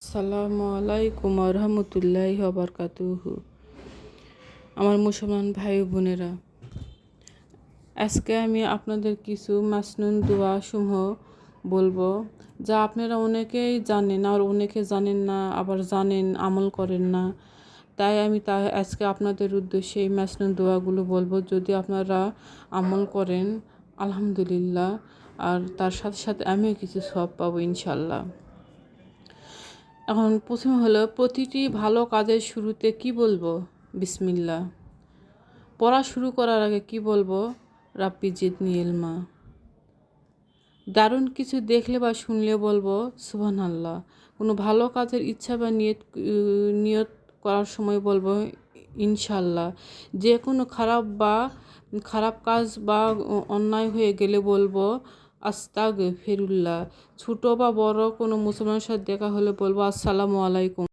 আসসালামু আলাইকুম রহমতুল্লাহি ওয়াবারাকাতুহু। আমার মুসলমান ভাই বোনেরা, আজকে আমি আপনাদের কিছু মাসনুন দোয়া সমূহ বলবো, যা আপনারা অনেকেই জানেন আর অনেকে জানেন না, আবার জানেন আমল করেন না। তাই আমি আজকে আপনাদের উদ্দেশ্যে এই মাসনুন দোয়াগুলো বলবো। যদি আপনারা আমল করেন আলহামদুলিল্লাহ, আর তার সাথে সাথে আমিও কিছু সওয়াব পাবো ইনশাল্লাহ। এখন প্রথমে হলো, প্রতিটি ভালো কাজের শুরুতে কি বলবো? বিসমিল্লাহ। পড়া শুরু করার আগে কি বলবো? রাব্বি জিদনি ইলমা। দারুণ কিছু দেখলে বা শুনলে বলবো সুবহানাল্লাহ। কোনো ভালো কাজের ইচ্ছা বা নিয়ত করার সময় বলবো ইনশাল্লাহ। যে কোনো খারাপ কাজ বা অন্যায় হয়ে গেলে বলবো আস্তাগফিরুল্লাহ। ছোট বা বড় কোনো মুসলমানের সাথে দেখা হলে বলবো আসসালামু আলাইকুম।